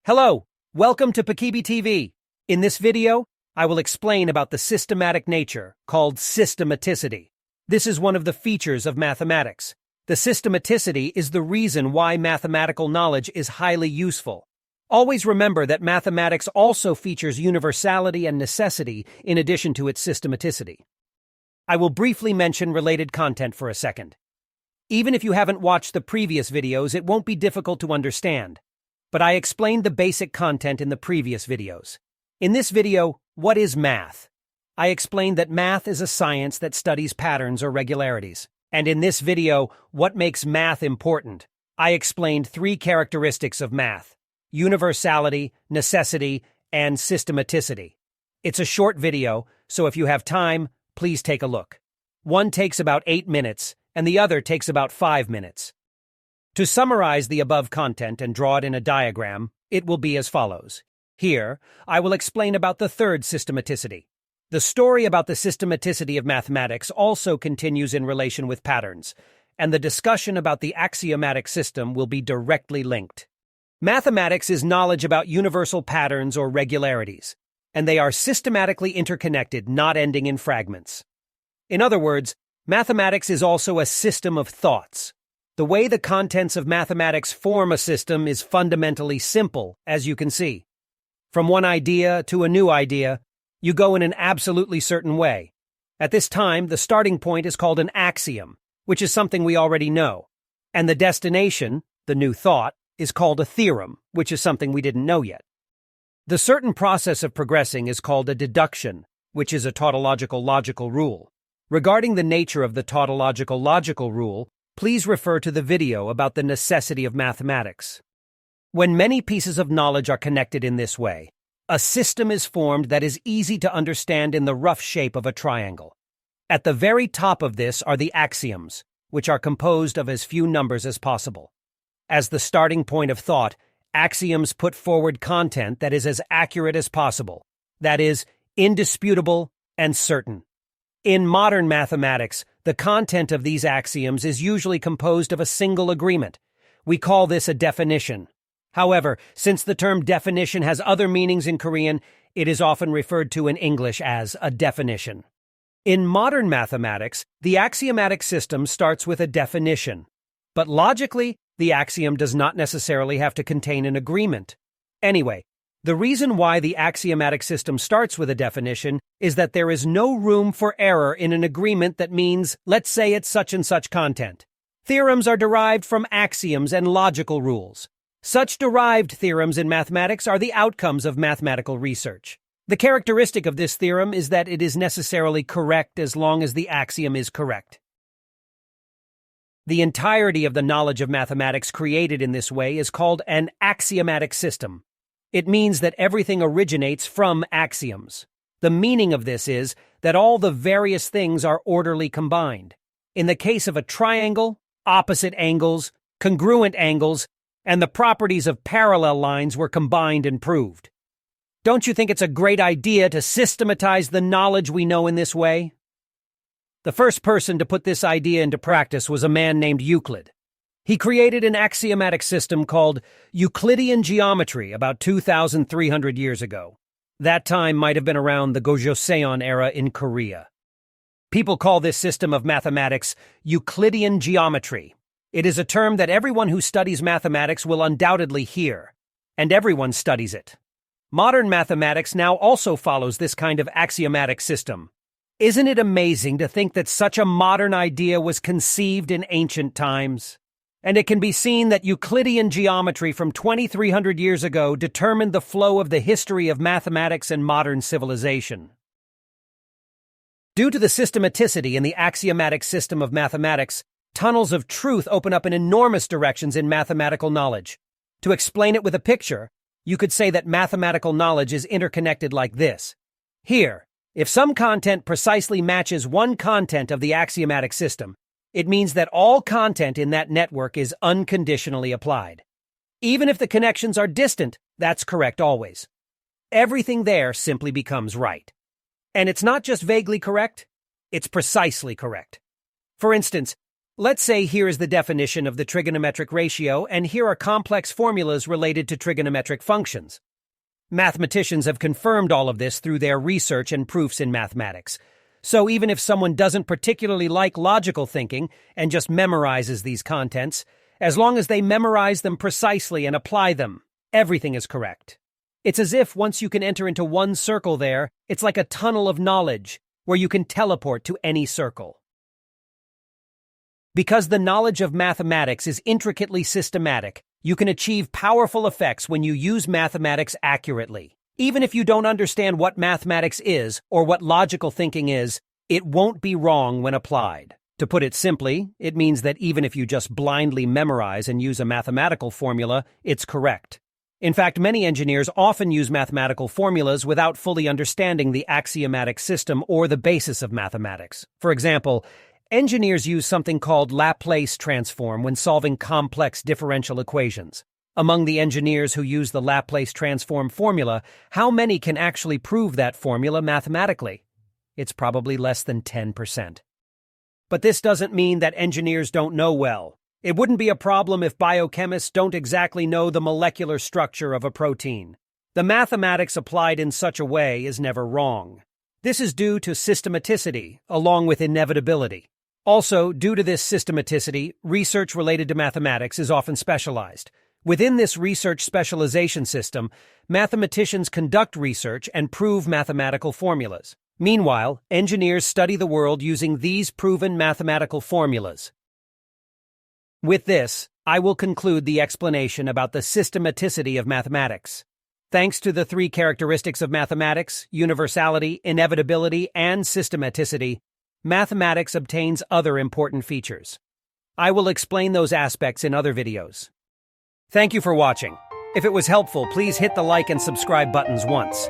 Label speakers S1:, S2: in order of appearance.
S1: Hello, welcome to Pakibi TV. In this video, I will explain about the systematic nature called systematicity. This is one of the features of mathematics. The systematicity is the reason why mathematical knowledge is highly useful. Always remember that mathematics also features universality and necessity in addition to its systematicity. I will briefly mention related content for a second. Even if you haven't watched the previous videos, it won't be difficult to understand. But I explained the basic content in the previous videos. In this video, what is math? I explained that math is a science that studies patterns or regularities. And in this video, what makes math important? I explained three characteristics of math: universality, necessity, and systematicity. It's a short video, so if you have time, please take a look. One takes about 8 minutes, and the other takes about 5 minutes. To summarize the above content and draw it in a diagram, it will be as follows. Here, I will explain about the third systematicity. The story about the systematicity of mathematics also continues in relation with patterns, and the discussion about the axiomatic system will be directly linked. Mathematics is knowledge about universal patterns or regularities, and they are systematically interconnected, not ending in fragments. In other words, mathematics is also a system of thoughts. The way the contents of mathematics form a system is fundamentally simple, as you can see. From one idea to a new idea, you go in an absolutely certain way. At this time, the starting point is called an axiom, which is something we already know. And the destination, the new thought, is called a theorem, which is something we didn't know yet. The certain process of progressing is called a deduction, which is a tautological logical rule. Regarding the nature of the tautological logical rule, please refer to the video about the necessity of mathematics. When many pieces of knowledge are connected in this way, a system is formed that is easy to understand in the rough shape of a triangle. At the very top of this are the axioms, which are composed of as few numbers as possible. As the starting point of thought, axioms put forward content that is as accurate as possible, that is, indisputable and certain. In modern mathematics, the content of these axioms is usually composed of a single agreement. We call this a definition. However, since the term definition has other meanings in Korean, it is often referred to in English as a definition. In modern mathematics, the axiomatic system starts with a definition. But logically, the axiom does not necessarily have to contain an agreement. Anyway, the reason why the axiomatic system starts with a definition is that there is no room for error in an agreement that means, let's say it's such and such content. Theorems are derived from axioms and logical rules. Such derived theorems in mathematics are the outcomes of mathematical research. The characteristic of this theorem is that it is necessarily correct as long as the axiom is correct. The entirety of the knowledge of mathematics created in this way is called an axiomatic system. It means that everything originates from axioms. The meaning of this is that all the various things are orderly combined. In the case of a triangle, opposite angles, congruent angles, and the properties of parallel lines were combined and proved. Don't you think it's a great idea to systematize the knowledge we know in this way? The first person to put this idea into practice was a man named Euclid. He created an axiomatic system called Euclidean geometry about 2,300 years ago. That time might have been around the Gojoseon era in Korea. People call this system of mathematics Euclidean geometry. It is a term that everyone who studies mathematics will undoubtedly hear, and everyone studies it. Modern mathematics now also follows this kind of axiomatic system. Isn't it amazing to think that such a modern idea was conceived in ancient times? And it can be seen that Euclidean geometry from 2,300 years ago determined the flow of the history of mathematics and modern civilization. Due to the systematicity in the axiomatic system of mathematics, tunnels of truth open up in enormous directions in mathematical knowledge. To explain it with a picture, you could say that mathematical knowledge is interconnected like this. Here, if some content precisely matches one content of the axiomatic system, it means that all content in that network is unconditionally applied. Even if the connections are distant, that's correct always. Everything there simply becomes right. And it's not just vaguely correct, it's precisely correct. For instance, Let's say here is the definition of the trigonometric ratio, and here are complex formulas related to trigonometric functions. Mathematicians have confirmed all of this through their research and proofs in mathematics. So even if someone doesn't particularly like logical thinking and just memorizes these contents, as long as they memorize them precisely and apply them, everything is correct. It's as if once you can enter into one circle there, it's like a tunnel of knowledge where you can teleport to any circle. Because the knowledge of mathematics is intricately systematic, you can achieve powerful effects when you use mathematics accurately. Even if you don't understand what mathematics is or what logical thinking is, it won't be wrong when applied. To put it simply, it means that even if you just blindly memorize and use a mathematical formula, it's correct. In fact, many engineers often use mathematical formulas without fully understanding the axiomatic system or the basis of mathematics. For example, engineers use something called Laplace transform when solving complex differential equations. Among the engineers who use the Laplace transform formula, how many can actually prove that formula mathematically? It's probably less than 10%. But this doesn't mean that engineers don't know well. It wouldn't be a problem if biochemists don't exactly know the molecular structure of a protein. The mathematics applied in such a way is never wrong. This is due to systematicity, along with inevitability. Also, due to this systematicity, research related to mathematics is often specialized. Within this research specialization system, mathematicians conduct research and prove mathematical formulas. Meanwhile, engineers study the world using these proven mathematical formulas. With this, I will conclude the explanation about the systematicity of mathematics. Thanks to the three characteristics of mathematics, universality, inevitability, and systematicity, mathematics obtains other important features. I will explain those aspects in other videos. Thank you for watching. If it was helpful, please hit the like and subscribe buttons once.